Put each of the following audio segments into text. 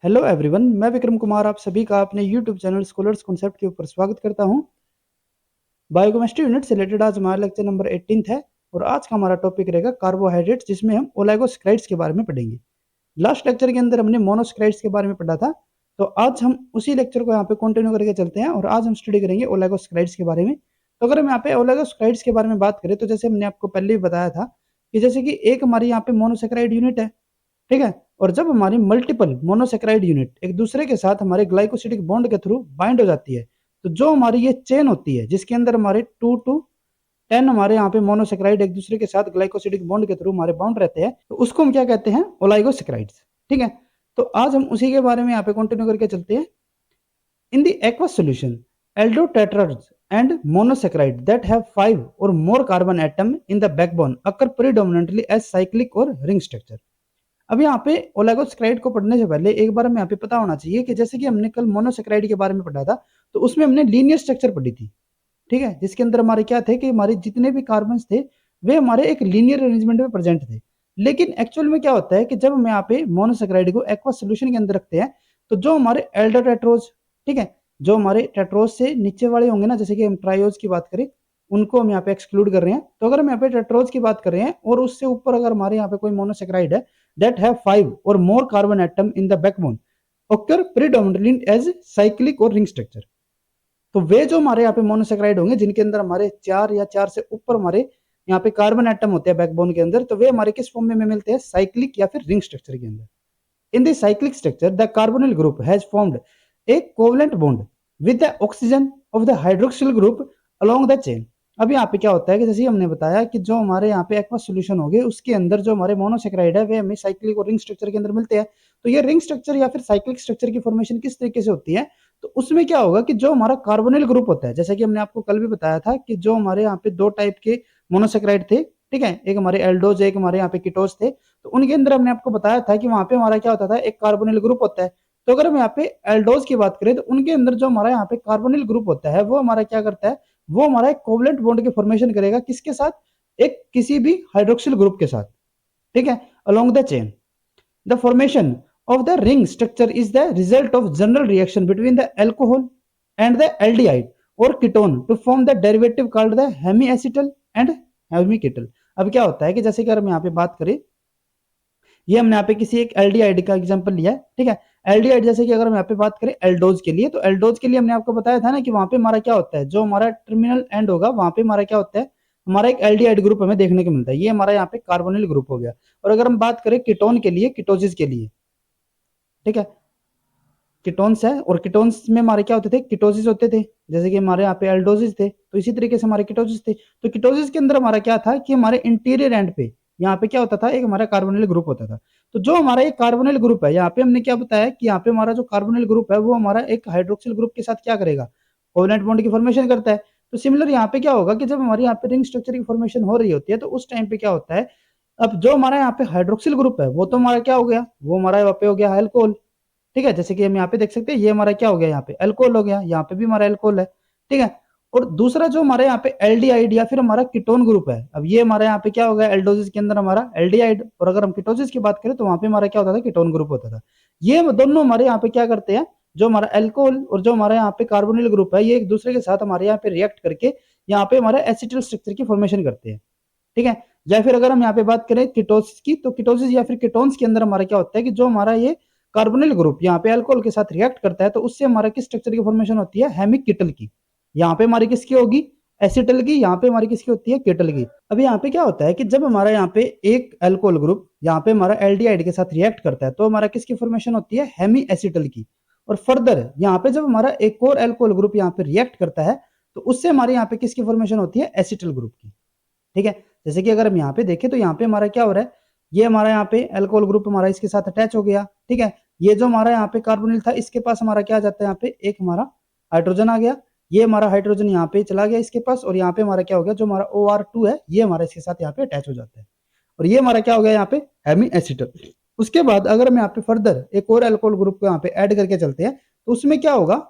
Hello everyone, मैं विक्रम कुमार आप सभी का अपने यूट्यूब चैनल स्कॉलर्स कॉन्सेप्ट के ऊपर स्वागत करता हूं। बायोकेमिस्ट्री यूनिट से रिलेटेड आज हमारा लेक्चर नंबर 18 है और आज का हमारा टॉपिक रहेगा कार्बोहाइड्रेट्स, जिसमें हम ओलिगोसैकराइड्स के बारे में पढ़ेंगे। लास्ट लेक्चर के अंदर हमने मोनोसैकराइड्स के बारे में पढ़ा था, तो आज हम उसी लेक्चर को यहाँ पे कंटिन्यू करके चलते हैं और आज हम स्टडी करेंगे ओलिगोसैकराइड्स के बारे में। तो अगर हम यहाँ पे ओलिगोसैकराइड्स के बारे में बात करें तो जैसे हमने आपको पहले भी बताया था कि जैसे कि एक हमारी यहाँ पे मोनोसैकराइड यूनिट है, ठीक है, और जब हमारी मल्टीपल मोनोसैकराइड यूनिट एक दूसरे के साथ हमारे ग्लाइकोसिडिक बॉन्ड के थ्रू बाइंड हो जाती है, तो जो हमारी ये चेन होती है जिसके अंदर हमारे 2 टू 10 हमारे यहाँ पे मोनोसैकराइड एक दूसरे के साथ ग्लाइकोसिडिक बॉन्ड के थ्रू हमारे बाउंड रहते हैं, तो उसको हम क्या कहते हैं? ओलाइगोसैकराइड्स। ठीक है, तो आज हम उसी के बारे में यहाँ पे कंटिन्यू करके चलते हैं। In the aqueous solution, aldotetrads and monosaccharide that have 5 or more carbon atom in the backbone occur predominantly as cyclic or ring structure। अब यहाँ पे ओलिगोसैकराइड को पढ़ने से पहले एक बार हमें यहाँ पे पता होना चाहिए कि जैसे कि हमने कल मोनोसैकराइड के बारे में पढ़ा था, तो उसमें हमने लीनियर स्ट्रक्चर पढ़ी थी, ठीक है, जिसके अंदर हमारे क्या थे कि हमारे जितने भी कार्बन थे वे हमारे एक लीनियर अरेंजमेंट में प्रेजेंट थे। लेकिन एक्चुअल में क्या होता है कि जब हम यहाँ पे मोनोसैकराइड को एक्वा सोल्यूशन के अंदर रखते हैं, तो जो हमारे एल्डोटेट्रोज, ठीक है, जो हमारे टेट्रोज से नीचे वाले होंगे ना, जैसे कि हम ट्रायोज की बात करें, उनको हम यहाँ पे एक्सक्लूड कर रहे हैं। तो अगर हम यहाँ पे टेट्रोज की बात कर रहे हैं और उससे ऊपर अगर हमारे यहाँ पे कोई मोनोसैकराइड है that have 5 or more carbon atom in the backbone occur predominantly as cyclic or ring structure। तो वे जो हमारे यहाँ पे मोनोसैकराइड होंगे जिनके अंदर हमारे 4 या 4 से ऊपर हमारे यहाँ पे कार्बन एटम होते हैं बैकबोन के अंदर, तो वे हमारे किस फॉर्म में मिलते हैं? साइक्लिक या फिर रिंग स्ट्रक्चर के अंदर। In the cyclic structure the carbonyl group has formed A covalent bond with the oxygen of the hydroxyl group along the chain. अब यहाँ पे क्या होता है कि जैसे हमने बताया कि जो हमारे यहाँ पे एक्वा सोल्यूशन हो गए उसके अंदर जो हमारे मोनोसैकराइड है वे हमें साइक्लिक और रिंग स्ट्रक्चर के अंदर मिलते हैं। तो ये रिंग स्ट्रक्चर या फिर साइक्लिक स्ट्रक्चर की फॉर्मेशन किस तरीके से होती है? तो उसमें क्या होगा कि जो हमारा कार्बोनिल ग्रुप होता है, जैसे कि हमने आपको कल भी बताया था कि जो हमारे यहाँ पे 2 टाइप के मोनोसैकराइड थे, ठीक है, एक हमारे एल्डोज, एक हमारे यहाँ पे कीटोज थे, तो उनके अंदर हमने आपको बताया था कि वहां पे हमारा क्या होता था? एक कार्बोनिल ग्रुप होता है। तो अगर हम यहाँ पे एल्डोज की बात करें तो उनके अंदर जो हमारा यहाँ पे कार्बोनिल ग्रुप होता है वो हमारा क्या करता है? वो हमारा एक कोवलेंट बॉन्ड की फॉर्मेशन करेगा, किसके साथ? एक किसी भी हाइड्रोक्सिल ग्रुप के साथ, ठीक है, along the chain. The formation of the ring structure is the result of general reaction between the alcohol and the aldehyde or ketone to form the derivative called the hemiacetal and hemiketal। अब क्या होता है कि जैसे कि अगर हम यहाँ पे बात करें, ये हमने यहाँ पे किसी एक एल्डिहाइड का एग्जांपल लिया है, ठीक है। एल्डिहाइड जैसे कि अगर हम यहाँ पे बात करें एल्डोज के लिए, तो एल्डोज के लिए हमने आपको बताया था ना कि वहां पे हमारा क्या होता है? जो हमारा टर्मिनल एंड होगा वहां पे हमारा क्या होता है? हमारा एक एल्डिहाइड ग्रुप हमें देखने को मिलता है। ये हमारा यहाँ पे कार्बोनिल ग्रुप हो गया। और अगर हम बात करें कीटोन के लिए, कीटोसिस के लिए, ठीक है, कीटोन्स है और कीटोन्स में हमारे क्या होते थे? कीटोसिस होते थे, जैसे कि हमारे यहाँ पे एल्डोसिस थे, तो इसी तरीके से हमारे कीटोसिस थे। तो कीटोसिस के अंदर हमारा क्या था कि हमारे इंटीरियर एंड पे यहाँ पे क्या होता था? एक हमारा कार्बोनिल ग्रुप होता था। तो जो हमारा एक कार्बोनिल ग्रुप है, यहाँ पे हमने क्या बताया कि यहाँ पे हमारा जो कार्बोनिल ग्रुप है वो हमारा एक हाइड्रोक्सिल ग्रुप के साथ क्या करेगा? कोवेलेंट बॉन्ड की फॉर्मेशन करता है। तो सिमिलर यहाँ पे क्या होगा कि जब हमारे यहाँ पे रिंग स्ट्रक्चर की फॉर्मेशन हो रही होती है तो उस टाइम पे क्या होता है? अब जो हमारा यहाँ पे हाइड्रोक्सिल ग्रुप है वो तो हमारा क्या हो गया? वो हमारा यहाँ पे हो गया अल्कोहल, ठीक है, जैसे कि हम यहाँ पे देख सकते हैं ये हमारा क्या हो गया? यहाँ पे अल्कोहल हो गया, यहाँ पे भी हमारा अल्कोहल है, ठीक है। और दूसरा जो हमारे यहाँ पे एल्डिहाइड या फिर हमारा कीटोन ग्रुप है, अब ये हमारे यहाँ पे क्या हो गया? एल्डोसिस के अंदर हमारा एल्डिहाइड, और अगर हम कीटोसिस की बात करें तो वहां पे हमारा क्या होता था? कीटोन ग्रुप होता था। ये दोनों हमारे यहाँ पे क्या करते हैं? जो हमारा अल्कोहल और जो हमारे यहाँ पे कार्बोनिल ग्रुप है ये एक दूसरे के साथ हमारे यहाँ पे रिएक्ट करके यहाँ पे हमारे एसिटल स्ट्रक्चर की फॉर्मेशन करते हैं, ठीक है। या फिर अगर हम यहाँ पे बात करें कीटोसिस की, तो कीटोसिस या फिर कीटोन्स के अंदर हमारा क्या होता है कि जो हमारा ये कार्बोनिल ग्रुप यहाँ पे अल्कोहल के साथ रिएक्ट करता है तो उससे हमारा किस स्ट्रक्चर की फॉर्मेशन होती है? हेमिकीटल की। यहाँ पे हमारी किसकी होगी? एसिटल की। यहाँ पे हमारी किसकी होती है? कीटल की। अब यहाँ पे क्या होता है कि जब हमारा यहाँ पे एक अल्कोहल ग्रुप यहाँ पे हमारा एल्डिहाइड के साथ रिएक्ट करता है तो हमारा किसकी फॉर्मेशन होती है? हेमी एसिटल की। और फर्दर यहाँ पे जब हमारा एक और अल्कोहल ग्रुप यहाँ पे रिएक्ट करता है तो उससे हमारे यहाँ पे किसकी फॉर्मेशन होती है? एसिटल ग्रुप की, ठीक है। जैसे कि अगर हम यहाँ पे देखें तो यहाँ पे हमारा क्या हो रहा है? ये हमारा यहाँ पे अल्कोहल ग्रुप हमारा इसके साथ अटैच हो गया, ठीक है। ये जो हमारा यहाँ पे कार्बोनिल था इसके पास हमारा क्या आ जाता है? यहाँ पे एक हमारा हाइड्रोजन आ गया, ये हमारा हाइड्रोजन यहाँ पे चला गया इसके पास, और यहाँ पे हमारा क्या हो गया? जो हमारा OR2 है ये हमारा इसके साथ यहाँ पे अटैच हो जाता है, और ये हमारा क्या हो गया? यहाँ पे हेमी एसिटल। उसके बाद अगर हम यहाँ पे फर्दर एक और अल्कोहल ग्रुप को यहाँ पे ऐड करके चलते हैं तो उसमें क्या होगा?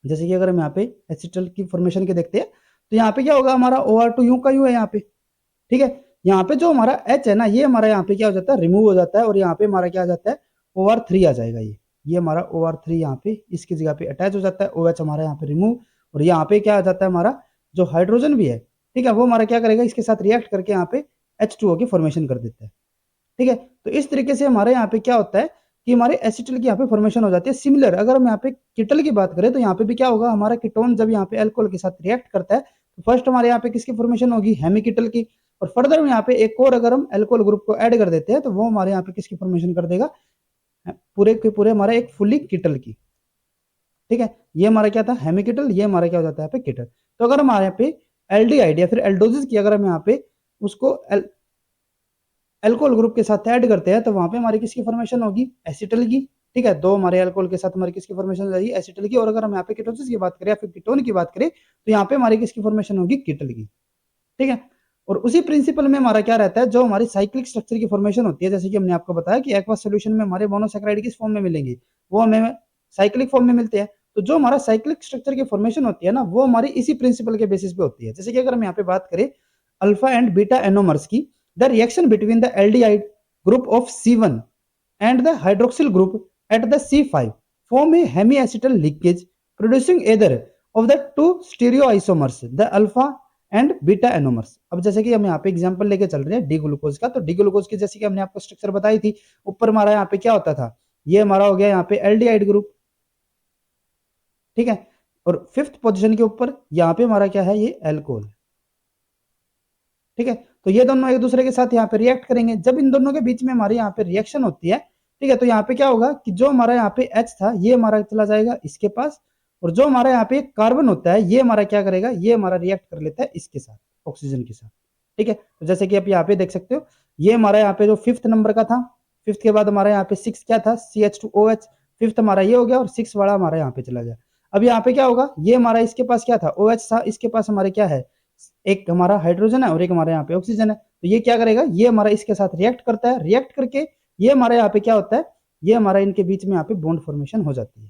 जैसे कि अगर हम यहाँ पे एसिटल की फॉर्मेशन के देखते हैं तो यहाँ पे क्या होगा? हमारा OR2 यूं का यूं है यहाँ पे, ठीक है। यहाँ पे जो हमारा H है ना ये हमारा यहाँ पे क्या हो जाता है? रिमूव हो जाता है, और यहाँ पे हमारा क्या आ जाता है? OR3 आ जाएगा ये, ये हमारा OR3 यहाँ पे इसकी जगह पे अटैच हो जाता है, OH हमारा यहाँ पे रिमूव, और यहाँ पे क्या आ जाता है हमारा जो हाइड्रोजन भी है, ठीक है, वो हमारा क्या करेगा, इसके साथ रिएक्ट करके यहाँ पे H2O की फॉर्मेशन कर देता है। ठीक है, तो इस तरीके से हमारे यहाँ पे क्या होता है कि हमारे एसिटल की यहाँ पे फॉर्मेशन हो जाती है। सिमिलर अगर हम यहाँ पे कीटल की बात करें तो यहाँ पे भी क्या होगा, हमारा कीटोन जब यहाँ पे अल्कोहल के साथ रिएक्ट करता है तो फर्स्ट हमारे यहाँ पे किसकी फॉर्मेशन होगी, हेमिकीटल की, और फर्दर में यहाँ पे एक और अगर हम अल्कोहल ग्रुप को ऐड कर देते हैं तो वो हमारे यहाँ पे किसकी फॉर्मेशन कर देगा, पूरे के पूरे हमारा एक फुली कीटल की। ठीक है, ये हमारा क्या था, हेमिकीटल, ये हमारा क्या हो जाता है यहाँ पे कीटल। तो अगर हमारे यहाँ पे एल्डिहाइड या फिर एल्डोजिस की अगर हम यहाँ पे उसको अल्कोहल ग्रुप के साथ ऐड करते हैं तो वहां पे हमारी किसकी फॉर्मेशन होगी, एसिटल की। ठीक है, दो हमारे अल्कोहल के साथ हमारी किसकी फॉर्मेशन हो जाएगी, एसिटल की। और अगर हम यहाँ पे कीटोसिस की बात करें या फिर कीटोन की बात करें तो यहाँ पे हमारी किसकी फॉर्मेशन होगी, कीटल की। ठीक है, और उसी प्रिंसिपल में हमारा क्या रहता है, जो हमारी साइक्लिक स्ट्रक्चर की फॉर्मेशन होती है, जैसे कि हमने आपको बताया कि एक्वा सोल्यूशन में हमारे मोनोसैकेराइड किस फॉर्म में मिलेंगे, वो हमें साइक्लिक फॉर्म में मिलते हैं। तो जो हमारा साइक्लिक स्ट्रक्चर की फॉर्मेशन होती है ना, वो हमारी इसी प्रिंसिपल के बेसिस पे होती है। जैसे कि अगर हम यहाँ पे बात करें अल्फा एंड बीटा एनोमर्स की, the reaction between the aldehyde group of C1 and the hydroxyl group at the C5 form a hemiacetal linkage producing either of the two stereoisomers, the alpha and beta anomers। अब जैसे कि हम यहाँ पे example लेके चल रहे हैं डी ग्लूकोज का, तो डी ग्लूकोज की जैसे कि हमने आपको स्ट्रक्चर बताई थी, ऊपर हमारा यहाँ पे क्या होता था, ये हमारा हो गया यहाँ पे एल्डिहाइड ग्रुप। ठीक है, और फिफ्थ पोजीशन के ऊपर यहाँ पे हमारा क्या है, ये एल्कोहल। ठीक है, तो ये दोनों एक दूसरे के साथ यहाँ पे रिएक्ट करेंगे। जब इन दोनों के बीच में हमारी यहाँ पे रिएक्शन होती है, ठीक है, तो यहाँ पे क्या होगा कि जो हमारा यहाँ पे H था ये हमारा चला जाएगा इसके पास, और जो हमारा यहाँ पे कार्बन होता है ये हमारा क्या करेगा, ये हमारा रिएक्ट कर लेता है इसके साथ, ऑक्सीजन के साथ। ठीक है, तो जैसे कि आप यहाँ पे देख सकते हो, ये हमारा यहाँ पे जो फिफ्थ नंबर का था, फिफ्थ के बाद हमारा यहाँ पे सिक्स क्या था, CH2OH, फिफ्थ हमारा ये हो गया और सिक्स वाला हमारा यहाँ पे चला गया। अब यहाँ पे क्या होगा, ये हमारा इसके पास क्या था, OH था, इसके पास हमारे क्या है, एक हमारा हाइड्रोजन है और एक हमारे यहाँ पे ऑक्सीजन है। तो ये क्या करेगा, ये हमारा इसके साथ रिएक्ट करता है, रिएक्ट करके ये हमारे यहाँ पे क्या होता है, ये हमारा इनके बीच में यहाँ पे बॉन्ड फॉर्मेशन हो जाती है।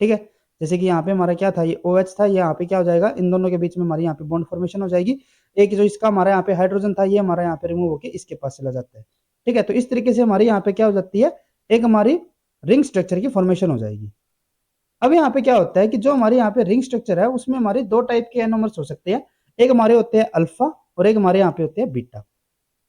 ठीक है, जैसे कि यहाँ पे हमारा क्या था, ये OH था, ये यहाँ पे क्या हो जाएगा, इन दोनों के बीच में हमारी यहाँ पे बॉन्ड फॉर्मेशन हो जाएगी। एक जो इसका हमारा यहाँ पे हाइड्रोजन था, ये हमारा यहाँ पे रिमूव होकर इसके पास चला जाता है। ठीक है, तो इस तरीके से हमारी यहाँ पे क्या हो जाती है, एक हमारी रिंग स्ट्रक्चर की फॉर्मेशन हो जाएगी। अब यहाँ पे क्या होता है कि जो हमारे यहाँ पे रिंग स्ट्रक्चर है उसमें हमारे दो टाइप के एनोमर्स हो सकते हैं, एक हमारे होते हैं अल्फा और एक हमारे यहाँ पे होते हैं बीटा।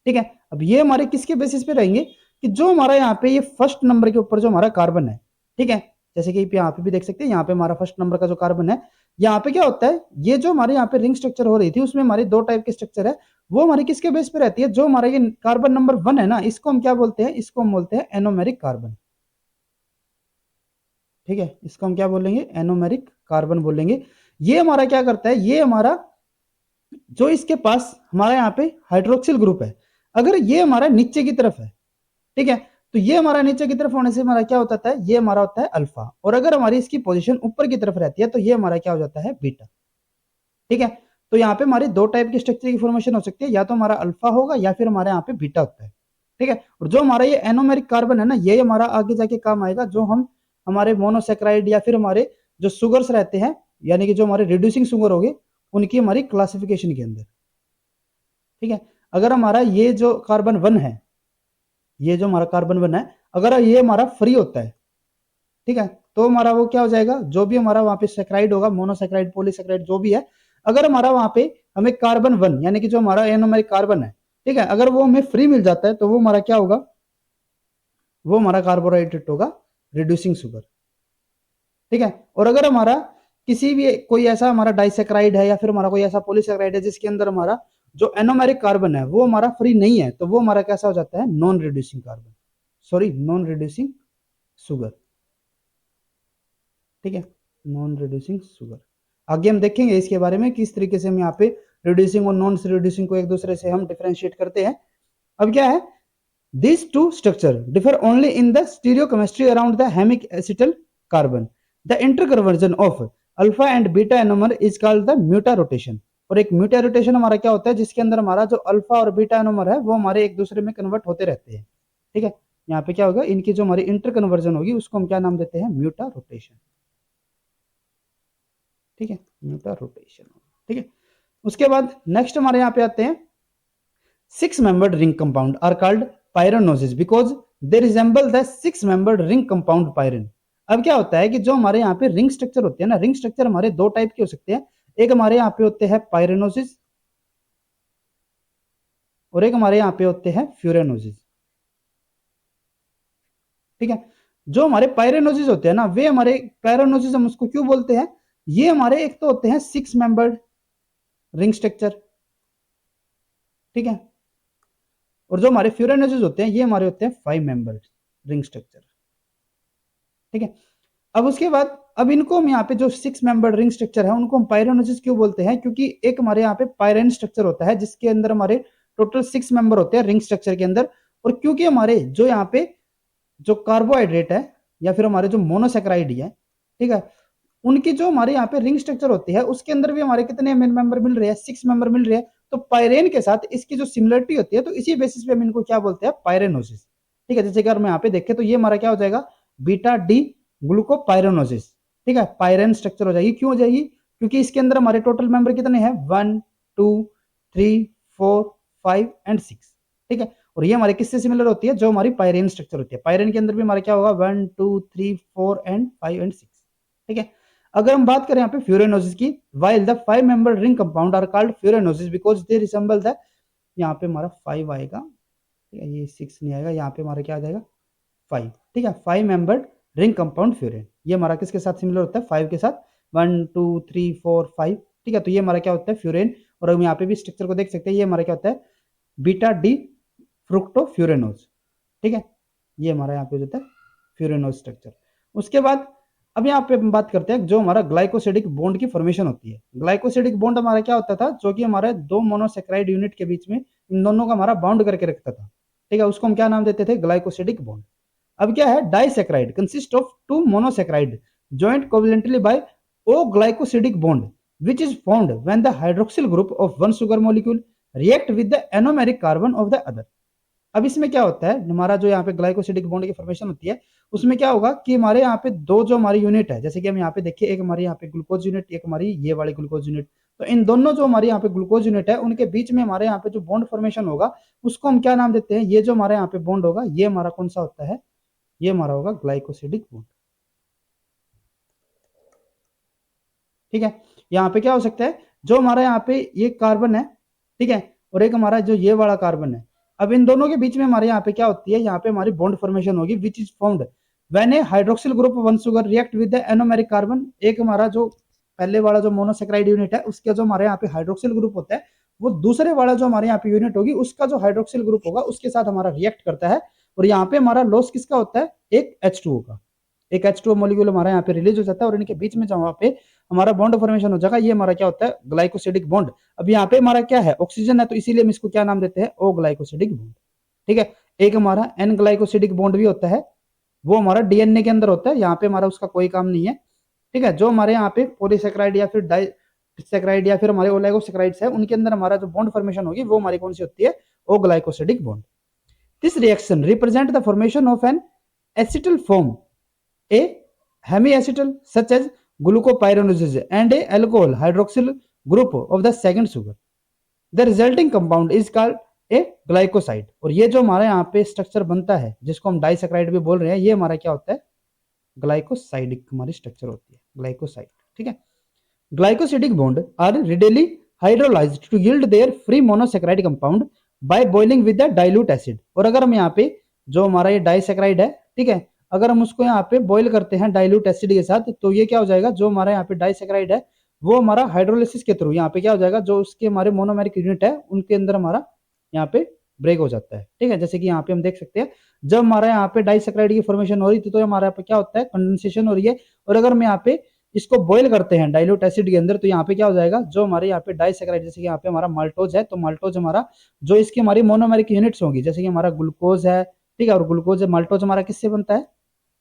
ठीक है, अब ये हमारे किसके बेसिस पे रहेंगे कि जो हमारा यहाँ पे ये फर्स्ट नंबर के ऊपर जो हमारा कार्बन है, ठीक है, जैसे कि यहाँ पे भी देख सकते हैं, यहाँ पे हमारा फर्स्ट नंबर का जो कार्बन है, यहाँ पे क्या होता है, ये जो हमारे यहाँ पे रिंग स्ट्रक्चर हो रही थी उसमें हमारी दो टाइप की स्ट्रक्चर है, वो हमारी किसके बेस पे रहती है, जो हमारा ये कार्बन नंबर 1 है ना, इसको हम क्या बोलते हैं, इसको हम बोलते हैं एनोमेरिक कार्बन। ठीक है, इसको हम क्या बोलेंगे, एनोमेरिक कार्बन बोलेंगे। ये हमारा क्या करता है, ये हमारा जो इसके पास हमारा यहाँ पे हाइड्रोक्सिल ग्रुप है, अगर ये हमारा नीचे की तरफ है, ठीक है, तो ये हमारा नीचे की तरफ होने से हमारा क्या होता है, ये हमारा होता है अल्फा, और अगर हमारी इसकी पोजीशन ऊपर की तरफ रहती है तो ये हमारा क्या हो जाता है, बीटा। ठीक है, तो यहाँ पे हमारी दो टाइप की स्ट्रक्चर की फॉर्मेशन हो सकती है, या तो हमारा अल्फा होगा या फिर हमारे यहाँ पे बीटा होता है। ठीक है, और जो हमारा ये एनोमेरिक कार्बन है ना, ये हमारा आगे जाके काम आएगा, जो हम हमारे मोनोसेक्राइड या फिर हमारे जो सुगर्स रहते हैं, यानी कि जो हमारे रिड्यूसिंग सुगर हो गए, उनकी हमारी क्लासिफिकेशन के अंदर। ठीक है, अगर हमारा ये जो कार्बन 1 है, ये जो हमारा कार्बन 1 है, अगर ये हमारा फ्री होता है, ठीक है, तो हमारा वो क्या हो जाएगा, जो भी हमारा वहां पे सेक्राइड होगा, मोनोसेक्राइड पॉलीसेक्राइड जो भी है, अगर हमारा वहां पे हमें कार्बन 1 यानी कि जो हमारा एनोमेरिक कार्बन है, ठीक है, अगर वो हमें फ्री मिल जाता है तो वो हमारा क्या होगा, वो हमारा कार्बोहाइड्रेट होगा, रिड्यूसिंग सुगर। ठीक है, और अगर हमारा किसी भी कोई ऐसा हमारा डाइसेक्राइड है या फिर हमारा कोई ऐसा पॉलीसेक्राइड है जिसके अंदर हमारा जो एनोमेरिक कार्बन है वो हमारा फ्री नहीं है, तो वो हमारा कैसा हो जाता है, non reducing carbon, sorry non reducing sugar. ठीक है, नॉन रिड्यूसिंग सुगर। आगे हम देखेंगे इसके बारे में किस तरीके से हम यहाँ पे रिड्यूसिंग और नॉन रिड्यूसिंग को एक दूसरे से हम डिफरेंशिएट करते हैं। अब क्या है, these two structure differ only in the stereochemistry around the hemic acetal carbon. The interconversion of alpha and beta enomer is called the mutarotation। और एक म्यूटारोटेशन हमारा क्या होता है, जिसके अंदर हमारा जो अल्फा और बीटा एनोमर है वो हमारे एक दूसरे में कन्वर्ट होते रहते हैं। ठीक है, यहाँ पे क्या होगा, इनकी जो हमारी इंटर कन्वर्जन होगी उसको हम क्या नाम देते हैं, म्यूटारोटेशन। ठीक है, म्यूटारोटेशन। ठीक है, उसके बाद नेक्स्ट हमारे यहाँ पे आते हैं 6 membered ring compound are called pyranoses because they resemble the six membered ring compound pyran. अब क्या होता है कि जो हमारे यहाँ पे रिंग स्ट्रक्चर होते हैं ना, रिंग स्ट्रक्चर हमारे दो टाइप के हो सकते हैं। एक हमारे यहाँ पे होते हैं पायरेनोसिस और एक हमारे यहाँ पे होते हैं फ्यूरेनोसिस। ठीक है, जो हमारे पायरेनोसिस होते हैं ना, वे हमारे पायरेनोसिस हम उसको क्यों बोलते हैं, ये हमारे एक तो होते हैं 6-मेंबर्ड रिंग स्ट्रक्चर, ठीक है, और जो हमारे फ्यूरेनोसिस होते हैं ये हमारे होते हैं 5-मेंबर्ड रिंग स्ट्रक्चर। ठीक है, अब उसके बाद अब इनको हम यहाँ पे जो 6-मेंबर्ड रिंग स्ट्रक्चर है उनको हम पायरेनोसिस क्यों बोलते हैं, क्योंकि एक हमारे यहाँ पे पायरेन स्ट्रक्चर होता है जिसके अंदर हमारे टोटल 6 मेंबर होते हैं रिंग स्ट्रक्चर के अंदर। और क्योंकि हमारे जो यहाँ पे जो कार्बोहाइड्रेट है या फिर हमारे जो मोनोसेक्राइड है, ठीक है, उनकी जो हमारे यहाँ पे रिंग स्ट्रक्चर होती है उसके अंदर भी हमारे कितने मेंबर मिल रहे हैं, 6 मेंबर मिल रहे हैं। तो पायरेन के साथ इसकी जो सिमिलरिटी होती है तो इसी बेसिस पे हम इनको क्या बोलते हैं, पायरेनोसिस। ठीक है, जैसे अगर हम यहाँ पे देखें तो ये हमारा क्या हो जाएगा, बीटा डी ग्लूकोपायरेनोसिस। ठीक है, पायरेन स्ट्रक्चर हो जाएगी। क्यों हो जाएगी, क्योंकि इसके अंदर हमारे टोटल मेंबर कितने हैं, 1 2 3 4 5 एंड 6। ठीक है, और ये हमारे किससे सिमिलर होती है, जो हमारी पायरेन स्ट्रक्चर होती है। पायरेन के अंदर भी हमारा क्या होगा, 1 2 3 4 एंड 5 एंड 6। ठीक है, अगर हम बात करें यहाँ पे फ्यूरेनोसिस की, while the five membered ring compound are called furanoses because they resemble the, यहाँ पे हमारा 5 आएगा, ठीक है, ये 6 नहीं आएगा, यहाँ पे हमारा क्या आ जाएगा 5। ठीक है, 5-मेंबर्ड रिंग कंपाउंड फ्यूरेन, ये हमारा किसके साथ सिमिलर होता है, 5 के साथ, 1 2 3 4 5। ठीक है, तो ये हमारा क्या होता है फ्यूरेन। और हम यहाँ पे भी स्ट्रक्चर को देख सकते हैं, ये हमारा क्या होता है, बीटा डी फ्रुक्टोफ्यूरेनोज। ठीक है, ये हमारा यहाँ पे होता है फ्यूरेनोज स्ट्रक्चर। उसके बाद अब यहाँ पे हम बात करते हैं जो हमारा ग्लाइकोसिडिक बॉन्ड की फॉर्मेशन होती है। ग्लाइकोसिडिक बॉन्ड हमारा क्या होता था, जो कि हमारे दो मोनोसेक्राइड यूनिट के बीच में इन दोनों का हमारा बाउंड करके रखता था। ठीक है, उसको हम क्या नाम देते थे, ग्लाइकोसिडिक बॉन्ड। अब क्या है, disaccharide consist of 2 monosaccharide joined covalently by O-glycosidic bond which is formed when the hydroxyl group of one sugar molecule react with the anomeric carbon of the other। अब इसमें क्या होता है, हमारा जो यहाँ पे ग्लाइकोसिडिक बॉन्ड की फॉर्मेशन होती है उसमें क्या होगा कि हमारे यहाँ पे दो जो हमारी यूनिट है, जैसे कि हम यहाँ पे देखिए, एक हमारी यहाँ पे ग्लूकोज यूनिट, एक हमारी ये वाली ग्लूकोज यूनिट। तो इन दोनों जो हमारे यहाँ पे ग्लूकोज यूनिट है उनके बीच में हमारे यहाँ पे जो बॉन्ड फॉर्मेशन होगा उसको हम क्या नाम देते हैं, ये जो हमारे यहाँ पे बॉन्ड होगा ये हमारा कौन सा होता है, ये हमारा होगा ग्लाइकोसिडिक बॉन्ड। ठीक है, यहाँ पे क्या हो सकता है, जो हमारा यहाँ पे ये कार्बन है, ठीक है, और एक हमारा जो ये वाला कार्बन है, अब इन दोनों के बीच में हमारे यहाँ पे क्या होती है, यहाँ पे हमारी बॉन्ड फॉर्मेशन होगी which is formed when A hydroxyl group one sugar react with the anomeric carbon. एक हमारा जो पहले वाला जो मोनोसेक्राइड यूनिट है उसके जो हमारे यहाँ पे हाइड्रोक्सिल ग्रुप होता है वो दूसरे वाला जो हमारे यहाँ पे यूनिट होगी उसका जो हाइड्रोक्सिल ग्रुप होगा उसके साथ हमारा रिएक्ट करता है। और यहाँ पे हमारा लॉस किसका होता है, एक H2O का, एक H2O मॉलिक्यूल हमारा यहाँ पे रिलीज हो जाता है और इनके बीच में जहाँ पे हमारा बॉन्ड फॉर्मेशन हो जाएगा ये हमारा क्या होता है, ग्लाइकोसिडिक बॉन्ड। अब यहाँ पे हमारा क्या है, ऑक्सीजन है, तो इसीलिए हम इसको क्या नाम देते हैं, ओ ग्लाइकोसिडिक बॉन्ड। ठीक है, एक हमारा एन ग्लाइकोसिडिक बॉन्ड भी होता है, वो हमारा डीएनए के अंदर होता है, यहाँ पे हमारा उसका कोई काम नहीं है। ठीक है, जो हमारे यहाँ पे पॉलीसेक्राइड या फिर डाइसेक्राइड या फिर हमारे ओलाइगोसेक्राइड्स है उनके अंदर हमारा जो बॉन्ड फॉर्मेशन होगी वो हमारी कौन सी होती है, O glycosidic bond. This reaction represent the formation of an acetal form a hemiacetal such as glucopyranosis and a alcohol hydroxyl group of the second sugar। The resulting compound is called a glycoside। और ये जो हमारे यहाँ पे structure बनता है जिसको हम डाइसेक्राइड भी बोल रहे हैं, ये हमारा क्या होता है, ग्लाइकोसाइडिक हमारी स्ट्रक्चर होती है, ग्लाइकोसाइड। ठीक है, glycosidic bond are readily hydrolyzed to yield their free monosaccharide compound by boiling with the dilute acid। और अगर हम यहाँ पे जो हमारा ये डाइसेक्राइड है, ठीक है, अगर हम उसको यहाँ पे बॉईल करते हैं डाइल्यूट एसिड के साथ तो ये क्या हो जाएगा, जो हमारा यहाँ पे डाइसेक्राइड है वो हमारा हाइड्रोलिसिस के थ्रू यहाँ पे क्या हो जाएगा, जो उसके हमारे मोनोमेरिक यूनिट है उनके अंदर हमारा यहाँ पे ब्रेक हो जाता है। ठीक है, जैसे कि यहाँ पे हम देख सकते हैं जब हमारा यहाँ पे डाइसेक्राइड की फॉर्मेशन हो रही थी तो हमारे यहाँ पे क्या होता है, कंडेंसेशन हो रही है। और अगर हम यहाँ पे इसको बॉईल करते हैं डाइल्यूट एसिड के अंदर तो यहाँ पे क्या हो जाएगा, जो हमारे यहाँ पे डाइसेक्राइड, जैसे कि यहाँ पे हमारा माल्टोज है, तो माल्टोज हमारा जो इसकी हमारी मोनोमेरिक यूनिट्स होगी, जैसे कि हमारा ग्लूकोज है, ठीक है, और ग्लूकोज है, माल्टोज हमारा किससे बनता है,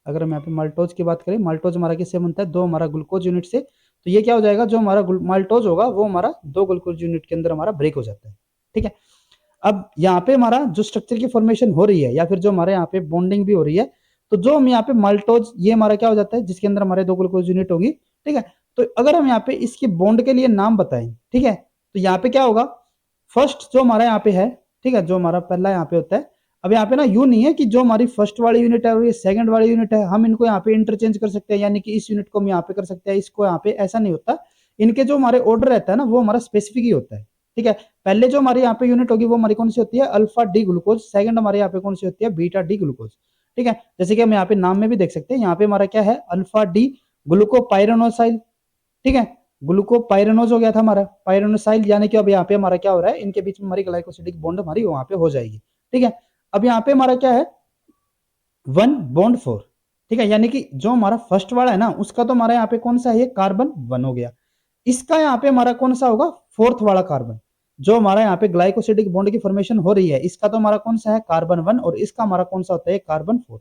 अगर हम यहाँ पे माल्टोज की बात करें, माल्टोज हमारा किससे बनता है, दो हमारा ग्लूकोज यूनिट से। तो ये क्या हो जाएगा, जो हमारा माल्टोज होगा वो हमारा दो ग्लूकोज यूनिट के अंदर हमारा ब्रेक हो जाता है। ठीक है, अब यहाँ पे हमारा जो स्ट्रक्चर की फॉर्मेशन हो रही है या फिर जो हमारे यहाँ पे बॉन्डिंग भी हो रही है, तो जो हम यहाँ पे माल्टोज ये हमारा क्या हो जाता है, जिसके अंदर हमारे दो ग्लूकोज यूनिट होगी। ठीक है, तो अगर हम यहाँ पे इसकी बॉन्ड के लिए नाम बताएं, ठीक है, तो यहाँ पे क्या होगा, फर्स्ट जो हमारा यहाँ पे है, ठीक है, जो हमारा पहला यहाँ पे होता है अब यहाँ पे ना यूं नहीं है कि जो हमारी फर्स्ट वाली यूनिट है और ये सेकंड वाली यूनिट है हम इनको यहाँ पे इंटरचेंज कर सकते हैं, यानी कि इस यूनिट को हम यहाँ पे कर सकते हैं, इसको यहाँ पे, ऐसा नहीं होता। इनके जो हमारे ऑर्डर रहता है ना वो हमारा स्पेसिफिक ही होता है। ठीक है, पहले जो हमारी यहाँ पे यूनिट होगी वो हमारी कौन सी होती है, अल्फा डी ग्लूकोज, सेकंड हमारे यहाँ पे कौन सी होती है, बीटा डी ग्लूकोज। ठीक है, जैसे कि हम यहाँ पे नाम में भी देख सकते हैं, यहाँ पे हमारा क्या है, अल्फा डी ग्लूकोपाइरेनोसाइल। ठीक है, ग्लूकोपाइरेनोज हो गया था हमारा, पाइरेनोसाइल, यानी कि अब यहाँ पे हमारा क्या हो रहा है, इनके बीच में हमारी ग्लाइकोसिडिक बॉन्ड हमारी वहां पे हो जाएगी। ठीक है, अब यहाँ पे हमारा क्या है, 1 बॉन्ड 4। ठीक है, यानी कि जो हमारा फर्स्ट वाला है ना उसका तो हमारा यहाँ पे कौन सा है, कार्बन 1 हो गया। इसका यहाँ पे हमारा कौन सा होगा, फोर्थ वाला कार्बन, जो हमारा यहाँ पे ग्लाइकोसिडिक बॉन्ड की फॉर्मेशन हो रही है, इसका तो हमारा कौन सा है, कार्बन 1, और इसका हमारा कौन सा होता है, कार्बन 4।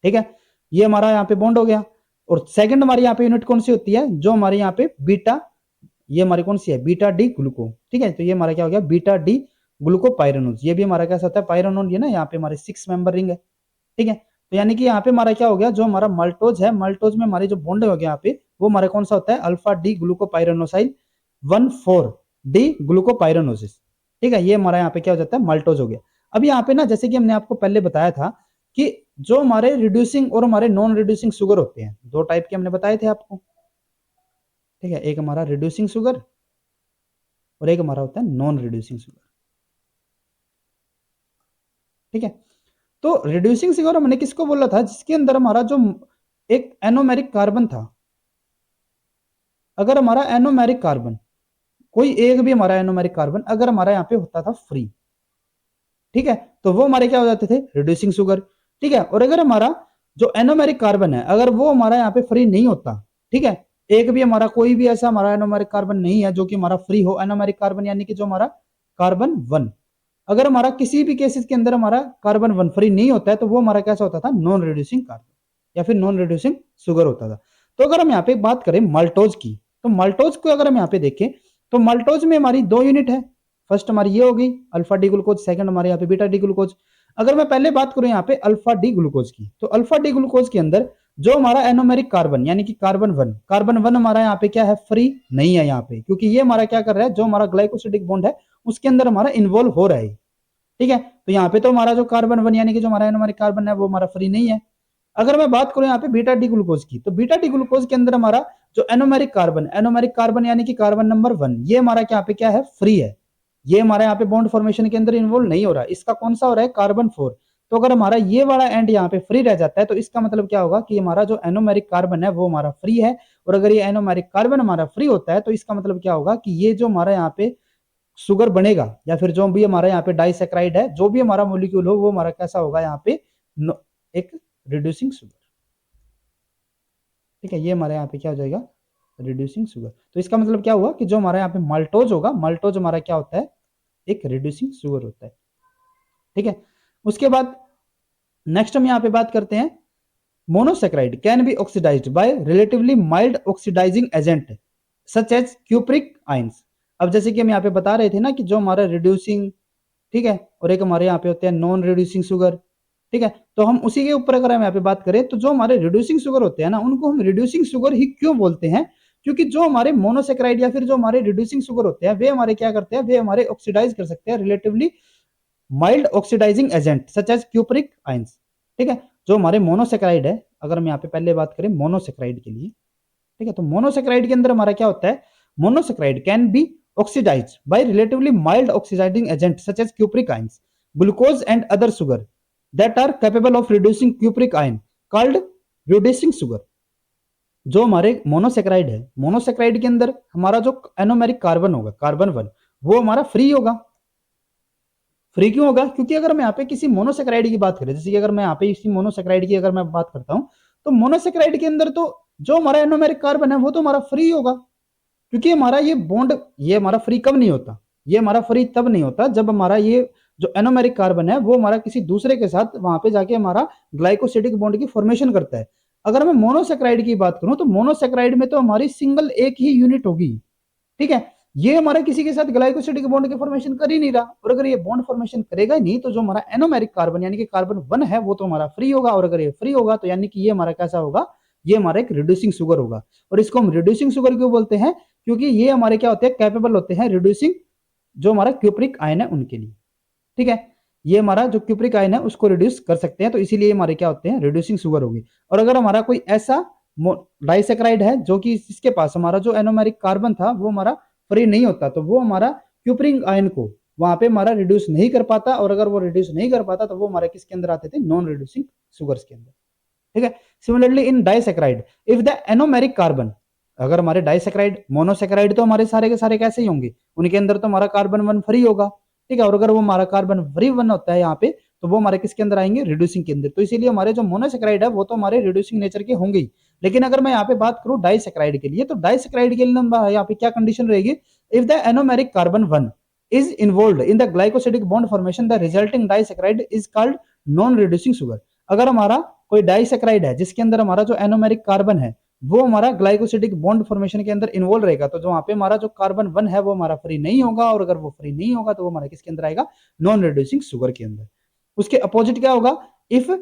ठीक है, ये हमारा यहाँ पे बॉन्ड हो गया। और सेकंड हमारी यहाँ पे यूनिट कौन सी होती है, जो हमारे यहाँ पे बीटा, ये हमारी कौन सी है, बीटा डी ग्लूको। ठीक है, तो ये हमारा क्या हो गया, बीटा डी ग्लूकोपाइरेनोज। ये भी हमारा कैसा होता है, पाइरेनोन, ये ना यहाँ पे हमारे 6 मेंबर रिंग है। ठीक है, तो यानी कि यहाँ पे हमारा क्या हो गया, जो हमारा मल्टोज है, मल्टोज में हमारी जो बॉन्ड हो गया यहाँ पे, वो हमारा कौन सा होता है, अल्फा डी ग्लूकोपाइरेनोसाइल 1,4 डी ग्लूकोपाइरेनोसिस। ठीक है, ये हमारा यहाँ पे क्या हो जाता है, मल्टोज हो गया। अब यहाँ पे ना जैसे कि हमने आपको पहले बताया था कि जो हमारे रिड्यूसिंग और हमारे नॉन रिड्यूसिंग शुगर होते हैं, दो टाइप के हमने बताए थे आपको। ठीक है, एक हमारा रिड्यूसिंग शुगर और एक हमारा होता है नॉन रिड्यूसिंग शुगर। ठीक है, तो रिड्यूसिंग शुगर हमने किसको बोला था, जिसके अंदर हमारा जो एक एनोमेरिक कार्बन था, अगर हमारा एनोमेरिक कार्बन, कोई एक भी हमारा एनोमेरिक कार्बन अगर हमारा यहाँ पे होता था फ्री, ठीक है, तो वो हमारे क्या हो जाते थे, रिड्यूसिंग शुगर। ठीक है, और अगर हमारा जो एनोमेरिक कार्बन है अगर वो हमारा यहाँ पे फ्री नहीं होता, ठीक है, एक भी हमारा कोई भी ऐसा हमारा एनोमेरिक कार्बन नहीं है जो कि हमारा फ्री हो, एनोमेरिक कार्बन यानी कि जो हमारा कार्बन 1, अगर हमारा किसी भी केसेस के अंदर हमारा कार्बन 1 फ्री नहीं होता है तो वो हमारा कैसा होता था, नॉन रिड्यूसिंग कार्बन या फिर नॉन रिड्यूसिंग शुगर होता था। तो अगर हम यहाँ पे बात करें माल्टोज की, तो माल्टोज को अगर हम यहाँ पे देखें तो माल्टोज में हमारी 2 यूनिट है, फर्स्ट हमारी ये होगी अल्फा डी ग्लूकोज, सेकंड हमारे यहाँ पे बीटा डी ग्लूकोज। अगर मैं पहले बात करूं यहाँ पे अल्फा डी ग्लूकोज की, तो अल्फा डी ग्लूकोज के अंदर जो हमारा एनोमेरिक कार्बन यानी कि कार्बन 1 हमारा यहाँ पे क्या है, फ्री नहीं है यहाँ पे, क्योंकि ये हमारा क्या कर रहा है, जो हमारा ग्लाइकोसिडिक बॉन्ड है उसके अंदर हमारा इन्वॉल्व हो रहा है। ठीक है, तो यहाँ पे तो हमारा जो कार्बन 1 यानी कि जो हमारा एनोमेरिक कार्बन है वो हमारा फ्री नहीं है। अगर मैं बात करूं यहाँ पे बीटा डी ग्लूकोज की, तो बीटा डी ग्लूकोज के अंदर हमारा जो एनोमेरिक कार्बन यानी कि कार्बन नंबर 1, ये हमारा क्या पे क्या है, फ्री है। ये हमारा यहाँ पे बॉन्ड फॉर्मेशन के अंदर इन्वॉल्व नहीं हो रहा है, इसका कौन सा हो रहा है, कार्बन 4। तो अगर हमारा ये वाला एंड यहाँ पे फ्री रह जाता है तो इसका मतलब क्या होगा कि हमारा जो एनोमेरिक कार्बन है वो हमारा फ्री है। और अगर ये एनोमेरिक कार्बन हमारा फ्री होता है तो इसका मतलब क्या होगा कि ये जो हमारा यहाँ पे शुगर बनेगा या फिर जो भी हमारा यहाँ पे डाइसेक्राइड है, जो भी हमारा मोलिक्यूल हो वो हमारा कैसा होगा, यहाँ पे एक रिड्यूसिंग शुगर। ठीक है, ये हमारे यहाँ पे क्या हो जाएगा, रिड्यूसिंग शुगर। तो इसका मतलब क्या हुआ कि जो हमारा यहाँ पे माल्टोज होगा, माल्टोज हमारा क्या होता है, एक रिड्यूसिंग शुगर होता है। ठीक है, उसके बाद नेक्स्ट हम यहाँ पे बात करते हैं, monosaccharide can be oxidised by relatively mild oxidising agent such as cupric ions. अब जैसे कि हम यहाँ पे बता रहे थे ना कि जो हमारा रिड्यूसिंग, ठीक है, और एक हमारे यहाँ पे होते हैं नॉन रिड्यूसिंग शुगर। ठीक है, तो हम उसी के ऊपर अगर हम यहाँ पे बात करें तो जो हमारे रिड्यूसिंग शुगर होते हैं ना उनको हम रिड्यूसिंग शुगर ही क्यों बोलते हैं, क्योंकि जो हमारे मोनोसेक्राइड या फिर जो हमारे रिड्यूसिंग शुगर होते हैं वे हमारे क्या करते हैं, वे हमारे ऑक्सीडाइज कर सकते हैं relatively mild oxidising agent such as cupric ions. ठीक है, जो हमारे मोनोसेक्राइड है, अगर हम यहाँ पे पहले बात करें मोनोसेक्राइड के लिए, ठीक है, तो मोनोसेक्राइड के अंदर हमारा क्या होता है, monosaccharide can be oxidised by relatively mild oxidising agent such as cupric ions, glucose and other sugar that are capable of reducing cupric ion called reducing sugar. जो हमारे मोनोसेक्राइड है, मोनोसेक्राइड के अंदर हमारा जो एनोमेरिक कार्बन होगा, carbon 1, वो हमारा फ्री होगा। फ्री क्यों होगा, क्योंकि अगर मैं यहाँ पे किसी मोनोसेक्राइड की बात करें, जैसे कि अगर मैं यहाँ पे इसी मोनोसेक्राइड की अगर मैं बात करता हूँ, तो मोनोसेक्राइड के अंदर तो जो हमारा एनोमेरिक कार्बन है वो तो हमारा फ्री होगा, क्योंकि हमारा ये बॉन्ड, ये हमारा फ्री कब नहीं होता, ये हमारा फ्री तब नहीं होता जब हमारा ये जो एनोमेरिक कार्बन है वो हमारा किसी दूसरे के साथ वहां पे जाके हमारा ग्लाइकोसिडिक बॉन्ड की फॉर्मेशन करता है। अगर मैं मोनोसेक्राइड की बात करूं तो मोनोसेक्राइड में तो हमारी सिंगल एक ही यूनिट होगी। ठीक है, ये हमारा किसी के साथ ग्लाइकोसिडिक बॉन्ड की फॉर्मेशन कर ही नहीं रहा, और अगर ये बॉन्ड फॉर्मेशन करेगा ही नहीं तो जो हमारा एनोमेरिक कार्बन यानी कि कार्बन 1 है वो तो हमारा फ्री होगा, और अगर ये फ्री होगा तो यानी कि ये हमारा कैसा होगा, ये हमारा एक रिड्यूसिंग शुगर होगा। और इसको हम रिड्यूसिंग शुगर क्यों बोलते हैं, क्योंकि ये हमारे क्या होते हैं, कैपेबल होते हैं रिड्यूसिंग जो हमारा क्यूप्रिक आयन है उनके लिए। ठीक है, ये हमारा जो क्यूप्रिक आयन है उसको रिड्यूस कर सकते हैं, तो इसीलिए हमारे क्या होते हैं, रिड्यूसिंग शुगर होगी। और अगर हमारा कोई ऐसा डाइसेक्राइड है जो कि इसके पास हमारा जो एनोमेरिक कार्बन था वो हमारा फ्री नहीं होता, तो वो हमारा क्यूप्रिक आयन को वहां पे हमारा रिड्यूस नहीं कर पाता, और अगर वो रिड्यूस नहीं कर पाता तो वो हमारे किसके अंदर आते थे, नॉन रिड्यूसिंग शुगर्स के अंदर। ठीक है। Similarly in disaccharide, if the anomeric carbon, अगर हमारे डाइसेक्राइड, मोनोसेक्राइड तो हमारे सारे के सारे कैसे ही होंगे, उनके अंदर तो हमारा कार्बन वन फ्री होगा। ठीक है। और अगर वो हमारा कार्बन फ्री वन होता है यहाँ पे, तो वो हमारे किसके अंदर आएंगे, रिड्यूसिंग के अंदर। तो इसीलिए हमारे जो मोनोसेक्राइड है वो तो हमारे रिड्यूसिंग नेचर के होंगे ही। लेकिन अगर मैं यहाँ पे बात करूं डाइसेक्राइड के लिए, तो डाइसेक्राइड के लिए यहाँ पे क्या कंडीशन रहेगी, if the anomeric carbon one is involved in the glycosidic bond formation, the resulting disaccharide is called non reducing sugar। अगर हमारा कोई डाइसेक्राइड है जिसके अंदर हमारा जो एनोमेरिक कार्बन है वो हमारा ग्लाइकोसिडिक बॉन्ड फॉर्मेशन के अंदर इन्वॉल्व रहेगा, तो जो वहां पे हमारा जो कार्बन वन है वो हमारा फ्री नहीं होगा, और अगर वो फ्री नहीं होगा तो वो हमारा किसके अंदर आएगा, नॉन रिड्यूसिंग शुगर के अंदर। उसके अपोजिट क्या होगा, if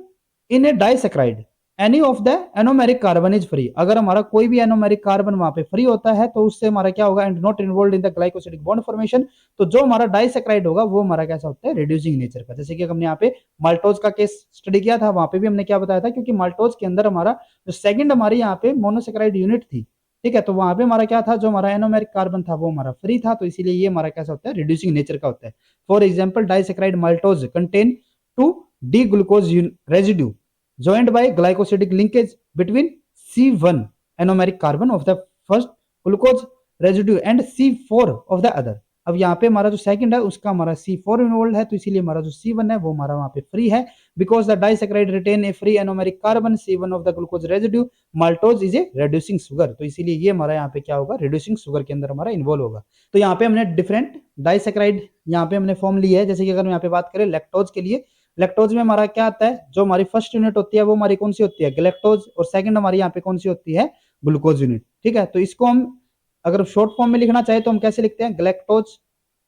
in A disaccharide any of the anomeric carbon is free, अगर हमारा कोई भी एनोमेरिक कार्बन वहां पे फ्री होता है तो उससे हमारा क्या होगा, and not involve in the glycosidic bond formation, तो जो हमारा डाइसेक्राइड होगा वो हमारा कैसा होता है, रिड्यूसिंग नेचर का। जैसे कि हमने यहाँ पे माल्टोज का केस स्टडी किया था, वहां पे भी हमने क्या बताया था, क्योंकि माल्टोज के अंदर हमारा जो सेकंड हमारी यहाँ पे मोनोसेक्राइड यूनिट थी, ठीक है, तो वहां पे हमारा क्या था, जो हमारा एनोमेरिक कार्बन था वो हमारा फ्री था, तो इसीलिए ये हमारा कैसा होता है, रिड्यूसिंग नेचर का होता है। For example disaccharide maltose contain two D glucose residue joined by glycosidic linkage between C1 anomeric carbon of the first glucose residue and C4 of the other। अब यहाँ पे हमारा जो सेकंड है उसका हमारा C4 इन्वॉल्व है, तो इसीलिए हमारा जो C1 है वो हमारा वहां पे फ्री है, because the disaccharide retain A free anomeric carbon C1 of the glucose residue, maltose is a reducing sugar, तो इसीलिए ये हमारा यहाँ पे क्या होगा, रिड्यूसिंग शुगर के अंदर हमारा इन्वॉल्व होगा। तो यहाँ पे हमने डिफरेंट डाइसेक्राइड यहाँ पे हमने फॉर्म लिया है। जैसे कि अगर यहाँ पे बात करें लैक्टोज के लिए, लैक्टोज में हमारा क्या आता है, जो हमारी फर्स्ट यूनिट होती है वो हमारी कौन सी होती है, गैलेक्टोज, और सेकंड हमारी यहाँ पे कौन सी होती है, ग्लूकोज यूनिट। ठीक है। तो इसको हम अगर शॉर्ट फॉर्म में लिखना चाहे तो हम कैसे लिखते हैं, गैलेक्टोज,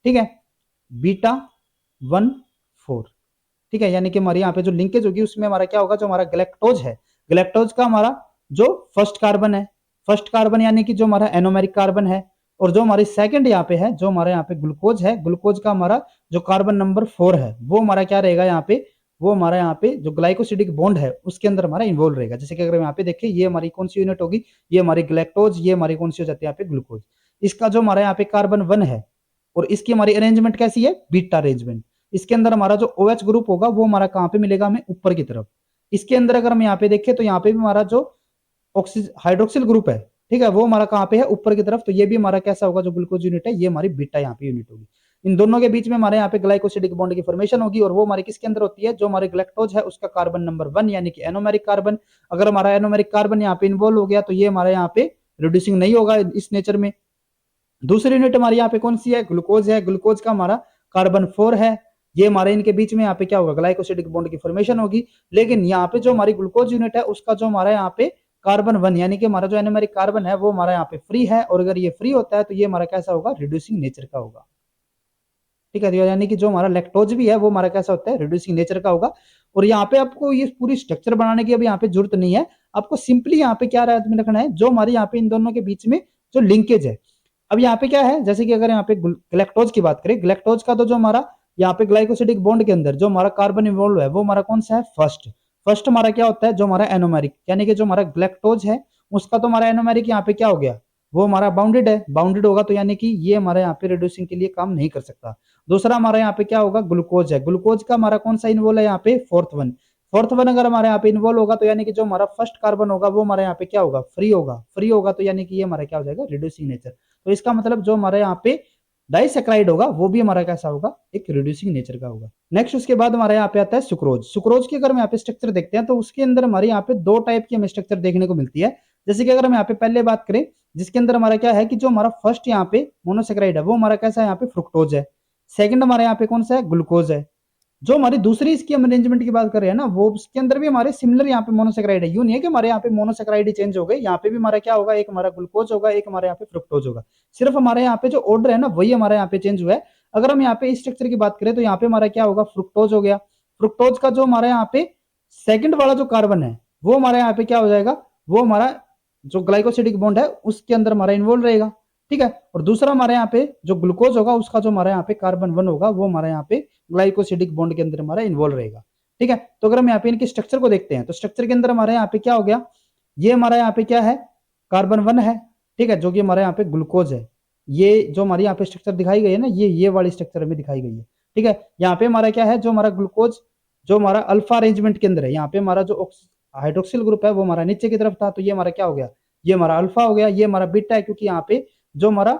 ठीक है, बीटा 1,4, ठीक है, यानी कि हमारी यहाँ पे जो लिंकेज होगी उसमें हमारा क्या होगा, जो हमारा गैलेक्टोज है, गैलेक्टोज का हमारा जो फर्स्ट कार्बन है, फर्स्ट कार्बन यानी कि जो हमारा एनोमेरिक कार्बन है, और जो हमारी सेकंड यहाँ पे है, जो हमारे यहाँ पे ग्लूकोज है, ग्लूकोज का हमारा जो कार्बन नंबर 4 है वो हमारा क्या रहेगा यहाँ पे, वो हमारा यहाँ पे जो ग्लाइकोसिडिक बॉन्ड है उसके अंदर हमारा इन्वॉल्व रहेगा। जैसे कि अगर यहाँ पे देखें, ये हमारी कौन सी यूनिट होगी, ये हमारी ग्लैक्टोज, ये हमारी कौन सी हो जाती है यहाँ पे, ग्लूकोज। इसका जो हमारा यहाँ पे कार्बन 1 है और इसकी हमारी अरेंजमेंट कैसी है, बीटा अरेंजमेंट। इसके अंदर हमारा जो OH ग्रुप होगा वो हमारा कहाँ पे मिलेगा, हमें ऊपर की तरफ। इसके अंदर अगर हम यहाँ पे देखें तो यहाँ पे भी हमारा जो हाइड्रोक्सिल ग्रुप है, ठीक है, वो हमारा कहाँ पे है, ऊपर की तरफ, तो ये भी हमारा कैसा होगा, जो ग्लूकोज यूनिट है ये हमारी बीटा यहाँ पे यूनिट होगी। इन दोनों के बीच में हमारे यहाँ पे ग्लाइकोसिडिक बॉन्ड की फॉर्मेशन होगी, और वो हमारे किसके अंदर होती है, जो हमारे ग्लैक्टोज है उसका कार्बन नंबर 1 यानी कि एनोमेरिक कार्बन। अगर हमारा एनोमेरिक कार्बन यहाँ पे इन्वॉल्व हो गया तो ये हमारे यहाँ पे रिड्यूसिंग नहीं होगा इस नेचर में। दूसरी यूनिट हमारी यहाँ पे कौन सी है, ग्लूकोज है, ग्लूकोज का हमारा कार्बन 4 है, ये हमारे इनके बीच में यहाँ पे क्या होगा, ग्लाइकोसिडिक बॉन्ड की फॉर्मेशन होगी। लेकिन यहाँ पे जो हमारी ग्लूकोज यूनिट है उसका जो हमारा यहाँ पे कार्बन 1 यानी कि हमारा जो एनोमेरिक कार्बन है वो हमारा यहाँ पे फ्री है, और अगर ये फ्री होता है तो ये हमारा कैसा होगा, रिड्यूसिंग नेचर का होगा। ठीक है, यानी कि जो हमारा लैक्टोज भी है वो हमारा कैसा होता है, रिड्यूसिंग नेचर का होगा। और यहाँ पे आपको ये पूरी स्ट्रक्चर बनाने की अभी यहाँ पे जरूरत नहीं है, आपको सिंपली यहाँ पे क्या रखना है, जो हमारे यहाँ पे इन दोनों के बीच में जो लिंकेज है। अब यहाँ पे क्या है, जैसे कि अगर यहाँ पे ग्लैक्टोज की बात करें, ग्लैक्टोज का तो जो हमारा यहाँ पे ग्लाइकोसिडिक बॉन्ड के अंदर जो हमारा कार्बन इन्वॉल्व है वो हमारा कौन सा है, फर्स्ट। फर्स्ट हमारा क्या होता है, जो हमारा एनोमेरिक यानी कि जो हमारा ग्लैक्टोज है उसका तो हमारा एनोमेरिक यहाँ पे क्या हो गया, वो हमारा बाउंडेड है, बाउंडेड होगा तो यानी कि ये हमारे यहाँ पे रिड्यूसिंग के लिए काम नहीं कर सकता। दूसरा हमारा यहाँ पे क्या होगा, ग्लूकोज है, ग्लूकोज का हमारा कौन सा इन्वॉल्व है यहाँ पे, फोर्थ वन। फोर्थ वन अगर हमारे यहाँ पे इन्वॉल्व होगा तो यानी कि जो हमारा फर्स्ट कार्बन होगा वो हमारे यहाँ पे क्या होगा, फ्री होगा, फ्री होगा तो यानी कि ये हमारा क्या हो जाएगा, रिड्यूसिंग नेचर। तो इसका मतलब जो हमारे यहाँ पे डाइसेक्राइड होगा वो भी हमारा कैसा होगा, एक रिड्यूसिंग नेचर का होगा। नेक्स्ट उसके बाद हमारे यहाँ पे आता है सुक्रोज। सुक्रोज की अगर हम यहाँ पे स्ट्रक्चर देखते हैं तो उसके अंदर हमारे यहाँ पे दो टाइप की हमें स्ट्रक्चर देखने को मिलती है। जैसे कि अगर हम यहाँ पे पहले बात करें, जिसके अंदर हमारा क्या है कि जो हमारा फर्स्ट यहाँ पे मोनोसेक्राइड है वो हमारा कैसा है, यहाँ पे फ्रुक्टोज है। सेकंड हमारे यहाँ पे कौन सा है, ग्लूकोज है। जो हमारी दूसरी इसकी हम अरेंजमेंट की बात कर रहे हैं ना, वो उसके अंदर भी हमारे सिमिलर यहाँ पे मोनोसेक्राइड है। यूं नहीं है कि हमारे यहाँ पे मोनोसेक्राइड ही चेंज हो गए, यहाँ पे भी हमारा क्या होगा, एक हमारा ग्लूकोज होगा, एक हमारे यहाँ पे फ्रुक्टोज होगा। सिर्फ हमारे यहाँ पे जो ऑर्डर है ना वही हमारे यहाँ पे चेंज हुआ है। अगर हम यहाँ पे इस स्ट्रक्चर की बात करें तो यहाँ पे हमारा क्या होगा, फ्रुक्टोज हो गया। फ्रुक्टोज का जो हमारे यहाँ पे सेकंड वाला जो कार्बन है वो हमारे यहाँ पे क्या हो जाएगा, वो हमारा जो ग्लाइकोसिडिक बॉन्ड है उसके अंदर हमारा इन्वॉल्व रहेगा। ठीक है, और दूसरा हमारे यहाँ पे जो ग्लूकोज होगा उसका जो हमारे यहाँ पे कार्बन 1 होगा वो हमारे यहाँ पे ग्लाइकोसिडिक बॉन्ड के अंदर हमारा इन्वॉल्व रहेगा। ठीक है, तो अगर हम यहाँ पे इनके स्ट्रक्चर को देखते हैं तो स्ट्रक्चर के अंदर हमारे यहाँ पे क्या हो गया, ये हमारा यहाँ पे क्या है, कार्बन 1 है। ठीक है, जो कि हमारे यहाँ पे ग्लूकोज है। ये जो हमारी यहाँ पे स्ट्रक्चर दिखाई गई है ना, ये वाली स्ट्रक्चर हमें दिखाई गई है। ठीक है, यहाँ पे हमारा क्या है, जो हमारा ग्लूकोज जो हमारा अल्फा अरेंजमेंट के अंदर है, यहाँ पे हमारा जो हाइड्रोक्सिल ग्रुप है वो हमारा नीचे की तरफ था, तो ये हमारा क्या हो गया, ये हमारा अल्फा हो गया, ये हमारा बीटा है, क्योंकि यहाँ पे जो हमारा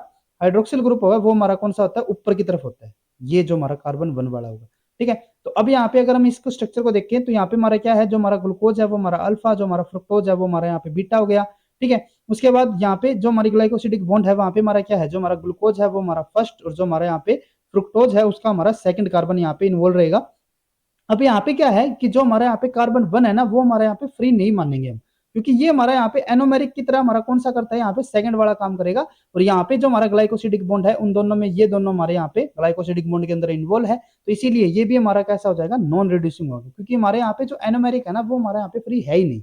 हाइड्रोक्सिल ग्रुप होगा वो हमारा कौन सा होता है, ऊपर की तरफ होता है, ये जो हमारा कार्बन 1 वाला होगा। ठीक है, तो अब यहाँ पे अगर हम इसको स्ट्रक्चर को देखें तो यहाँ पे हमारा क्या है, जो हमारा ग्लूकोज है वो हमारा अल्फा, जो हमारा फ्रुक्टोज है वो हमारा यहाँ पे बीटा हो गया। ठीक है, उसके बाद यहाँ पे जो हमारी ग्लाइकोसिडिक बॉन्ड है वहां पे हमारा क्या है, जो हमारा ग्लूकोज है वो हमारा फर्स्ट, और जो हमारा यहाँ पे फ्रुक्टोज है उसका हमारा सेकंड कार्बन यहाँ पे इन्वॉल्व रहेगा। अब यहाँ पे क्या है कि जो हमारे यहाँ पे कार्बन 1 है ना, वो हमारे यहाँ पे फ्री नहीं मानेंगे हम, क्योंकि ये हमारा यहाँ पे एनोमेरिक की तरह हमारा कौन सा करता है, यहाँ पे सेकंड वाला काम करेगा। और यहाँ पे जो हमारा ग्लाइकोसिडिक बॉन्ड है उन दोनों में, ये दोनों हमारे यहाँ पे ग्लाइकोसिडिक बॉन्ड के अंदर इन्वॉल्व है, तो इसीलिए ये भी हमारा कैसा हो जाएगा, नॉन रिड्यूसिंग होगा, क्योंकि हमारे यहाँ पे जो एनोमेरिक है ना वो हमारे यहाँ पे फ्री है ही नहीं।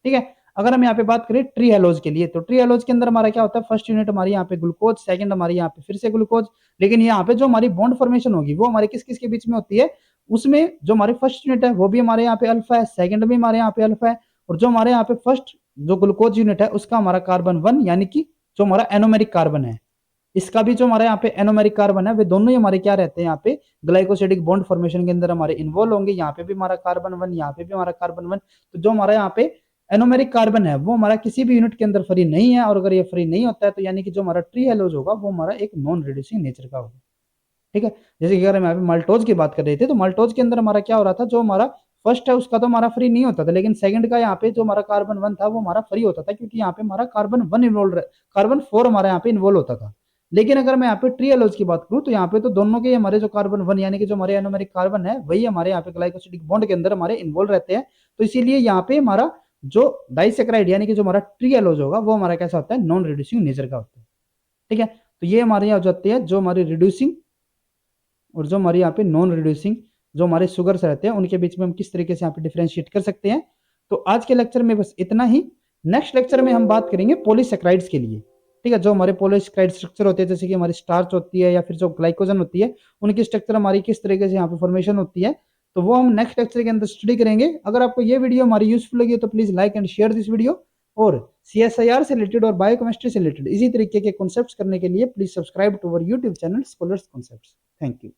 ठीक है, अगर हम यहाँ पे बात करें ट्री हेलोज के लिए, तो ट्री हेलोज के अंदर हमारा क्या होता है, फर्स्ट यूनिट हमारी यहाँ पे ग्लूकोज, सेकंड हमारी यहाँ पे फिर से ग्लूकोज, लेकिन यहाँ पे जो हमारी बॉन्ड फॉर्मेशन होगी वो हमारे किस किस के बीच में होती है, उसमें जो हमारी फर्स्ट यूनिट है वो भी हमारे यहाँ पे अल्फा है, सेकंड भी हमारे यहाँ पे अल्फा है, और जो हमारे यहाँ पे फर्स्ट जो ग्लूकोज यूनिट है उसका हमारा कार्बन 1, यानी कि जो हमारा एनोमेरिक कार्बन है, इसका भी जो हमारे यहाँ पे एनोमेरिक कार्बन है, वे दोनों ही हमारे क्या रहते हैं, यहाँ पे ग्लाइकोसिडिक बॉन्ड फॉर्मेशन के अंदर हमारे इन्वॉल्व होंगे। यहाँ पे भी हमारा कार्बन 1, यहाँ पे भी हमारा कार्बन 1, तो जो हमारा यहाँ पे एनोमेरिक कार्बन है वो हमारा किसी भी यूनिट के अंदर फ्री नहीं है, और अगर ये फ्री नहीं होता है तो यानी कि जो हमारा ट्री हेलोज होगा वो हमारा एक नॉन रिड्यूसिंग नेचर का होगा। ठीक है, जैसे कि अगर हम यहाँ पे माल्टोज की बात कर रहे थे, तो माल्टोज के अंदर हमारा क्या हो रहा था, जो हमारा फर्स्ट है उसका तो हमारा फ्री नहीं होता था, लेकिन सेकंड का यहाँ पे जो हमारा कार्बन 1 था वो हमारा फ्री होता था, क्योंकि यहाँ पे हमारा कार्बन 1 इन्वॉल्व, कार्बन 4 हमारा यहाँ पे इन्वॉल्व होता था। लेकिन अगर मैं यहाँ पे ट्री एलोज की बात करूँ तो यहाँ पे तो दोनों के हमारे जो कार्बन 1 यानी कि जो हमारे एनोमेरिक कार्बन है वही हमारे यहाँ पे ग्लाइकोसिडिक बॉन्ड के अंदर हमारे इन्वॉल्व रहते हैं, तो इसीलिए यहाँ पे हमारा जो डाइसेक्राइड यानी कि जो हमारा ट्री एलोज होगा वो हमारा कैसा होता है, नॉन रिड्यूसिंग नेचर का होता है। ठीक है, तो ये हमारे यहाँ हो जाती है जो हमारी रिड्यूसिंग और जो हमारे यहाँ पे नॉन रिड्यूसिंग जो हमारे शुगर्स रहते हैं उनके बीच में हम किस तरीके से यहाँ पे डिफरेंशिएट कर सकते हैं। तो आज के लेक्चर में बस इतना ही। नेक्स्ट लेक्चर में हम बात करेंगे पॉलीसेक्राइड्स के लिए। ठीक है, जो हमारे पॉलीसेक्राइड स्ट्रक्चर होते हैं, जैसे कि हमारी स्टार्च होती है या फिर जो ग्लाइकोजन होती है, उनकी स्ट्रक्चर हमारी किस तरीके से यहाँ पे फॉर्मेशन होती है, तो वो हम नेक्स्ट लेक्चर के अंदर स्टडी करेंगे। अगर आपको ये वीडियो हमारी यूजफुल लगी तो please like and share this video, और CSIR से रिलेटेड और बायोकेमिस्ट्री से रिलेटेड इसी तरीके के कॉन्सेप्ट्स करने के लिए please subscribe to our YouTube channel scholars concepts. Thank you.